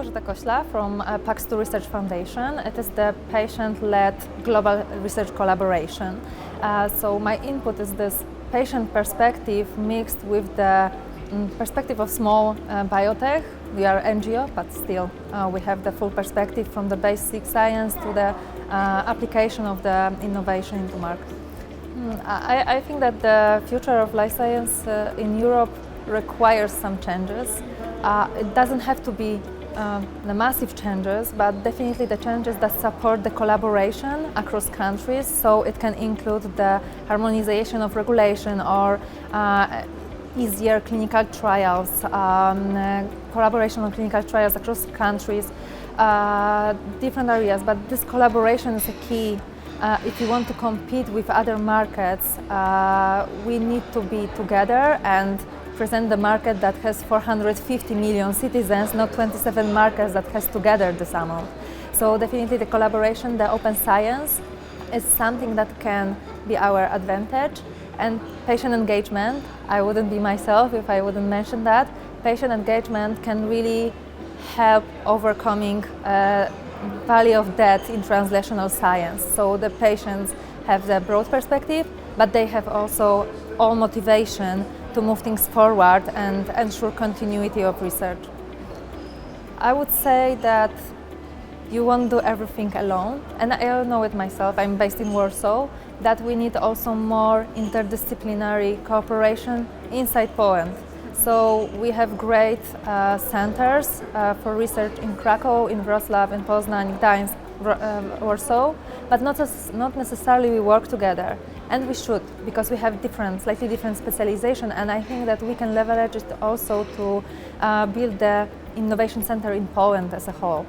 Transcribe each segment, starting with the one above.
Małgorzata Kośla from PAX2 Research Foundation. It is the patient-led global research collaboration. So my input is this patient perspective mixed with the perspective of small biotech. We are NGO, but still we have the full perspective from the basic science to the application of the innovation into market. I think that the future of life science in Europe requires some changes. It doesn't have to be the massive changes, but definitely the changes that support the collaboration across countries, so it can include the harmonization of regulation or easier clinical trials, collaboration on clinical trials across countries, different areas, but this collaboration is a key. If you want to compete with other markets, we need to be together and present the market that has 450 million citizens, not 27 markets that has together this amount. So definitely the collaboration, the open science is something that can be our advantage. And patient engagement, I wouldn't be myself if I wouldn't mention that. Patient engagement can really help overcoming valley of death in translational science. So the patients have the broad perspective, but they have also all motivation to move things forward and ensure continuity of research. I would say that you won't do everything alone, and I know it myself, I'm based in Warsaw, that we need also more interdisciplinary cooperation inside Poland. So we have great centers for research in Kraków, in Wrocław, in Poznań, Gdańsk, Warsaw, but not necessarily we work together. And we should, because we have slightly different specialization, and I think that we can leverage it also to build the innovation center in Poland as a whole.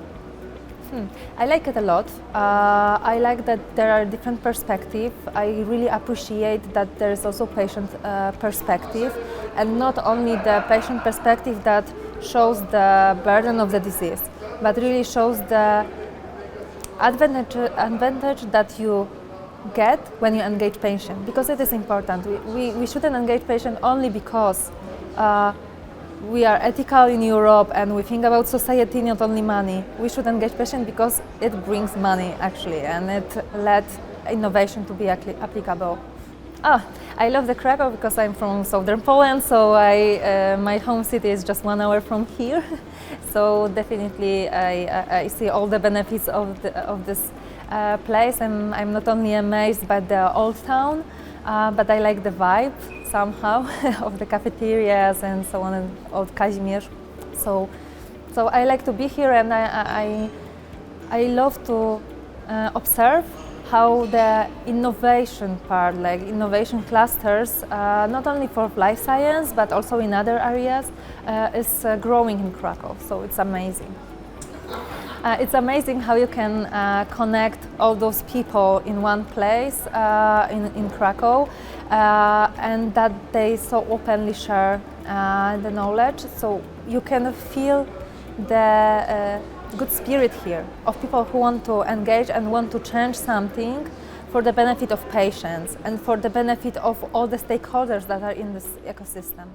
I like it a lot. I like that there are different perspectives. I really appreciate that there is also patient perspective, and not only the patient perspective that shows the burden of the disease, but really shows the advantage that you get when you engage patient, because it is important. We shouldn't engage patient only because we are ethical in Europe and we think about society, not only money. We should engage patient because it brings money actually, and it led innovation to be applicable. I love the Kraków because I'm from southern Poland, so my home city is just 1 hour from here. So definitely I see all the benefits of this place, and I'm not only amazed by the old town, but I like the vibe somehow of the cafeterias and so on, and old Kazimierz. So I like to be here, and I love to observe how the innovation part, like innovation clusters, not only for life science but also in other areas, is growing in Kraków. So it's amazing. It's amazing how you can connect all those people in one place in Kraków, and that they so openly share the knowledge. So you can feel the good spirit here of people who want to engage and want to change something for the benefit of patients and for the benefit of all the stakeholders that are in this ecosystem.